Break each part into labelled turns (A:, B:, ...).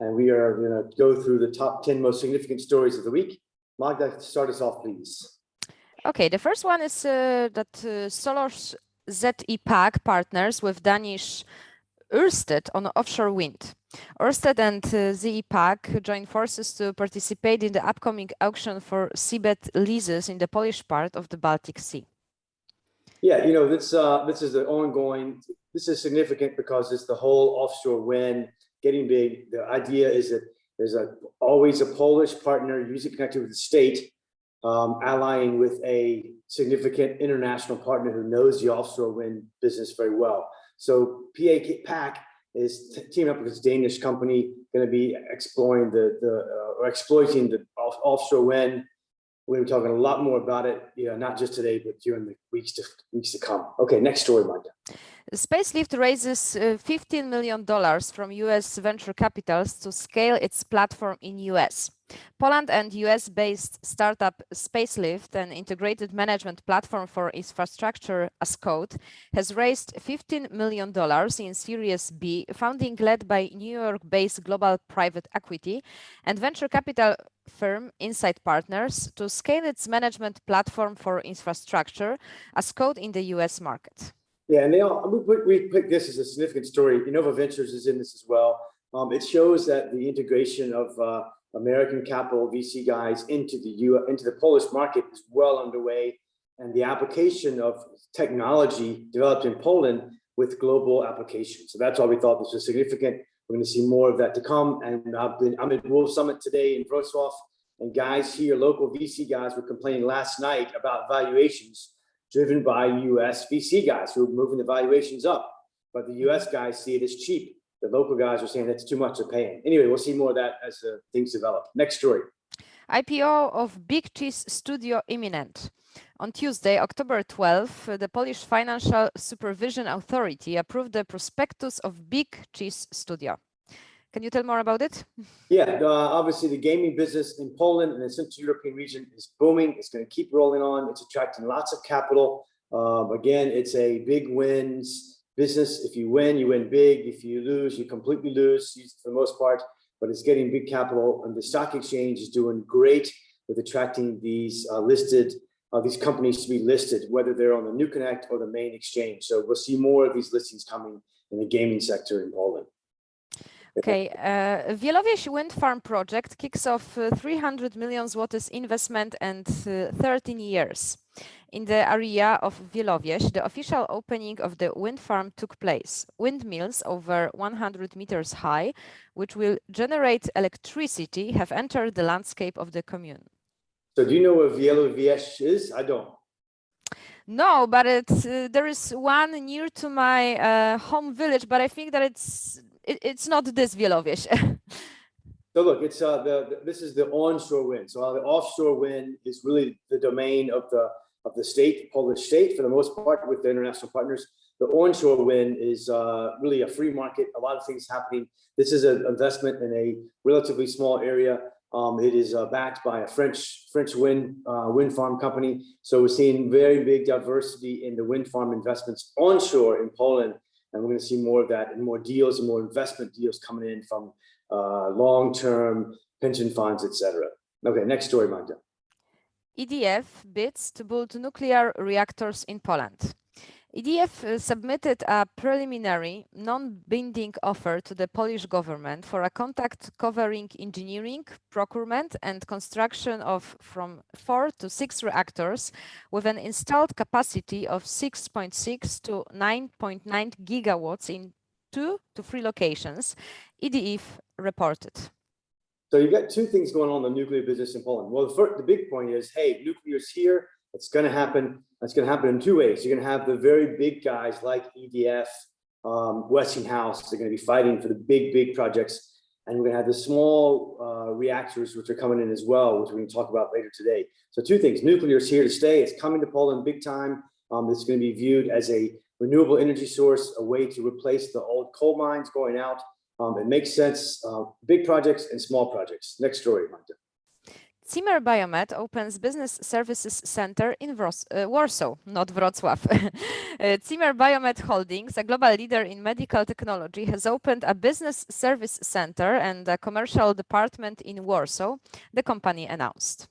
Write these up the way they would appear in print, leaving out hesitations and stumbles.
A: and we are going to go through the top 10 most significant stories of the week. Magda, start us off, please.
B: Okay, the first one is that Solarzepack partners with Danish Orsted on offshore wind. Orsted and Zepack joined forces to participate in the upcoming auction for seabed leases in the Polish part of the Baltic Sea.
A: Yeah, this is the ongoing. This is significant because it's the whole offshore wind getting big. The idea is that there's always a Polish partner usually connected with the state, allying with a significant international partner who knows the offshore wind business very well. So PAC is teaming up with this Danish company, going to be exploring exploiting the offshore wind. We're talking a lot more about it, not just today, but during the weeks to come. Okay, next story, Magda.
B: Spacelift raises $15 million from US venture capitals to scale its platform in US. Poland and US-based startup Spacelift, an integrated management platform for infrastructure as code, has raised $15 million in Series B funding led by New York-based global private equity and venture capital firm Insight Partners to scale its management platform for infrastructure as code in the US market.
A: Yeah, and we picked this as a significant story. Innova Ventures is in this as well. It shows that the integration of American capital VC guys into the Polish market is well underway, and the application of technology developed in Poland with global applications. So that's why we thought this was significant. We're going to see more of that to come. And I'm at World Summit today in Wrocław, and guys here, local VC guys, were complaining last night about valuations driven by US VC guys who are moving the valuations up. But the US guys see it as cheap. The local guys are saying that's too much to pay. Anyway, we'll see more of that as things develop. Next story.
B: IPO of Big Cheese Studio imminent. On Tuesday, October 12, the Polish Financial Supervision Authority approved the prospectus of Big Cheese Studio. Can you tell more about it?
A: Yeah, obviously the gaming business in Poland and the Central European region is booming. It's going to keep rolling on. It's attracting lots of capital. Again, it's a big wins business. If you win big. If you lose, you completely lose for the most part. But it's getting big capital, and the stock exchange is doing great with attracting these these companies to be listed, whether they're on the New Connect or the main exchange. So we'll see more of these listings coming in the gaming sector in Poland.
B: Okay, Lavish wind farm project kicks off 300 million zlotys investment and 13 years. In the area of Lavish, the official opening of the wind farm took place. Windmills over 100 meters high, which will generate electricity, have entered the landscape of the commune.
A: So do you know where Lavish is? I don't.
B: No, but there is one near to my home village, but I think that it's not this Lavish.
A: So look, it's this is the onshore wind. So the offshore wind is really the domain of the state, Polish state, for the most part, with the international partners. The onshore wind is really a free market. A lot of things happening. This is an investment in a relatively small area. It is backed by a French wind farm company. So we're seeing very big diversity in the wind farm investments onshore in Poland. And we're going to see more of that and more deals and more investment deals coming in from long-term pension funds, etc. Okay, next story, Magda.
B: EDF bids to build nuclear reactors in Poland. EDF submitted a preliminary, non-binding offer to the Polish government for a contract covering engineering, procurement, and construction of from 4 to 6 reactors with an installed capacity of 6.6 to 9.9 gigawatts in 2 to 3 locations, EDF reported.
A: So you've got two things going on in the nuclear business in Poland. Well, the big point is, hey, nuclear is here. It's going to happen. It's going to happen in two ways. You're going to have the very big guys like EDF, Westinghouse. They're going to be fighting for the big projects. And we're going to have the small reactors, which are coming in as well, which we're going to talk about later today. So two things. Nuclear is here to stay. It's coming to Poland big time. It's going to be viewed as a renewable energy source, a way to replace the old coal mines going out. It makes sense. Big projects and small projects. Next story, Magda.
B: Zimmer Biomet opens Business Services Center in Warsaw, not Wrocław. Zimmer Biomet Holdings, a global leader in medical technology, has opened a business service center and a commercial department in Warsaw, the company announced.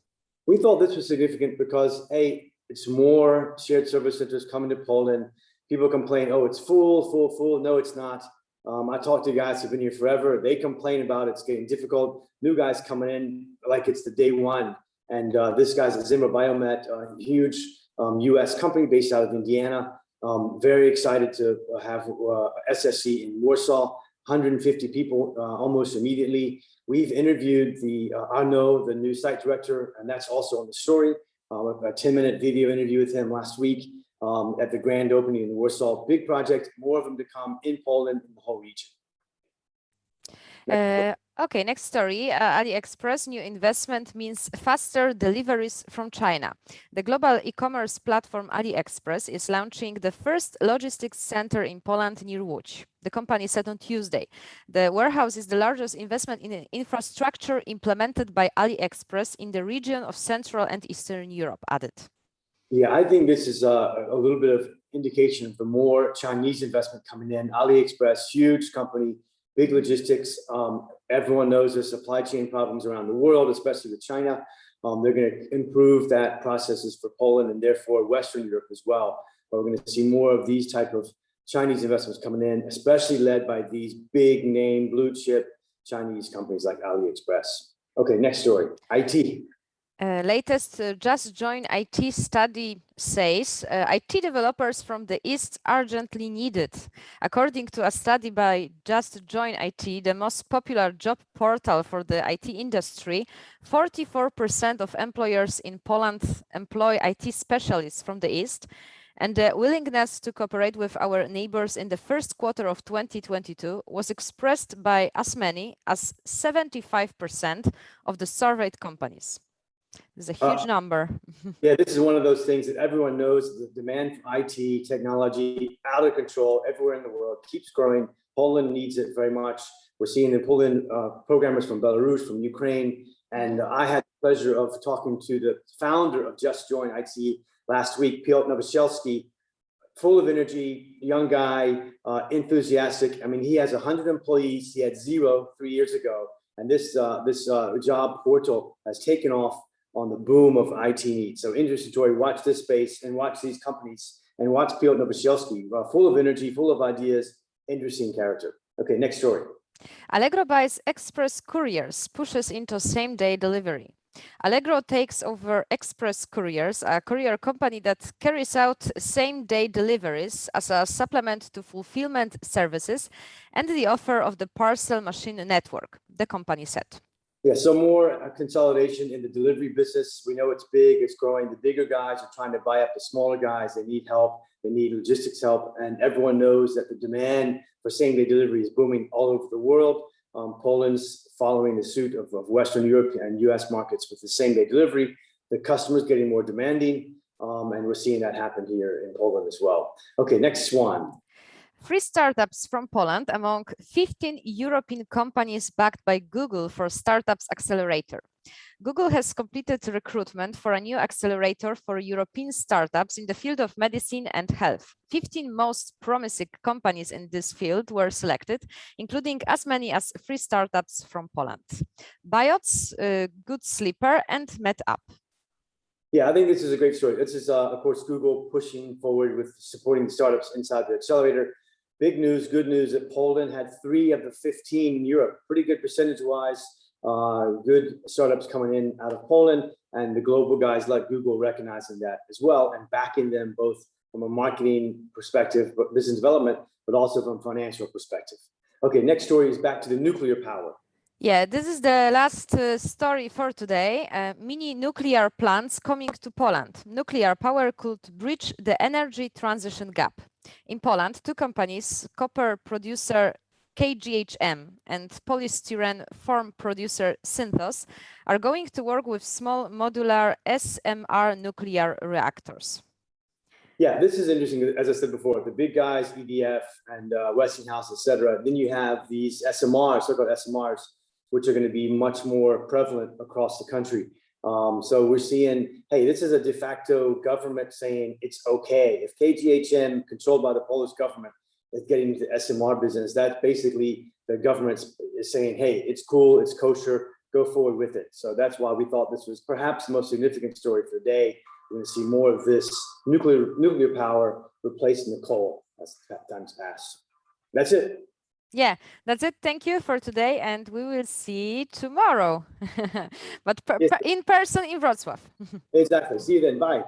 A: We thought this was significant because, A, it's more shared service centers coming to Poland. People complain, oh, it's full. No, it's not. I talk to guys who've been here forever. They complain about it's getting difficult. New guys coming in like it's the day one. And this guy's at Zimmer Biomet, a huge US company based out of Indiana. Very excited to have SSC in Warsaw, 150 people almost immediately. We've interviewed Arno, the new site director, and that's also on the story. A 10-minute video interview with him last week at the grand opening in Warsaw. Big project, more of them to come in Poland and the whole region.
B: Okay, next story. Aliexpress new investment means faster deliveries from China. The global e-commerce platform Aliexpress is launching the first logistics center in Poland near Łódź. The company said on Tuesday. The warehouse is the largest investment in infrastructure implemented by Aliexpress in the region of Central and Eastern Europe, added.
A: Yeah, I think this is a little bit of indication of the more Chinese investment coming in. Aliexpress, huge company, big logistics. Everyone knows there's supply chain problems around the world, especially with China. They're going to improve that processes for Poland and therefore Western Europe as well. But we're going to see more of these type of Chinese investments coming in, especially led by these big name blue chip Chinese companies like Aliexpress. Okay, next story, IT.
B: Latest Just Join IT study says IT developers from the East urgently needed. According to a study by Just Join IT, the most popular job portal for the IT industry, 44% of employers in Poland employ IT specialists from the East, and the willingness to cooperate with our neighbors in the first quarter of 2022 was expressed by as many as 75% of the surveyed companies. This is a huge number.
A: Yeah, this is one of those things that everyone knows. The demand for IT technology out of control everywhere in the world keeps growing. Poland needs it very much. We're seeing the Poland programmers from Belarus, from Ukraine. And I had the pleasure of talking to the founder of Just Join IT last week, Piotr Nowosielski, full of energy, young guy, enthusiastic. I mean, he has 100 employees. He had 0 3 years ago. And this job portal has taken off on the boom of IT needs. So interesting story. Watch this space and watch these companies and watch Piotr Nowosielski, full of energy, full of ideas, interesting character. Okay, next story.
B: Allgro buys Express Couriers, pushes into same-day delivery. Allgro takes over Express Couriers, a courier company that carries out same-day deliveries as a supplement to fulfillment services and the offer of the parcel machine network, the company said.
A: Yeah, so more consolidation in the delivery business. We know it's big, it's growing. The bigger guys are trying to buy up the smaller guys. They need help, they need logistics help, and everyone knows that the demand for same-day delivery is booming all over the world. Poland's following the suit of Western Europe and US markets with the same-day delivery. The customers getting more demanding, and we're seeing that happen here in Poland as well. Okay, next one.
B: 3 startups from Poland among 15 European companies backed by Google for Startups Accelerator. Google has completed recruitment for a new accelerator for European startups in the field of medicine and health. 15 most promising companies in this field were selected, including as many as 3 startups from Poland. Biots, Good Sleeper, and MedUp.
A: Yeah, I think this is a great story. This is, of course, Google pushing forward with supporting the startups inside the accelerator. Big news, good news that Poland had 3 of the 15 in Europe. Pretty good percentage-wise, good startups coming in out of Poland, and the global guys like Google recognizing that as well and backing them both from a marketing perspective, but business development, but also from financial perspective. Okay, next story is back to the nuclear power.
B: Yeah, this is the last story for today. Mini nuclear plants coming to Poland. Nuclear power could bridge the energy transition gap. In Poland, 2 companies, copper producer KGHM and polystyrene foam producer Synthos, are going to work with small modular SMR nuclear reactors.
A: Yeah, this is interesting. As I said before, the big guys, EDF and Westinghouse, etc. Then you have these SMRs, so-called SMRs, which are going to be much more prevalent across the country. So we're seeing, hey, this is a de facto government saying it's okay. If KGHM, controlled by the Polish government, is getting into the SMR business, that basically the government is saying, hey, it's cool, it's kosher, go forward with it. So that's why we thought this was perhaps the most significant story for the day. We're going to see more of this nuclear power replacing the coal as times pass. That's it.
B: Yeah, that's it. Thank you for today, and we will see tomorrow, but
A: Yes.
B: in person in Wrocław.
A: Exactly. See you then. Bye.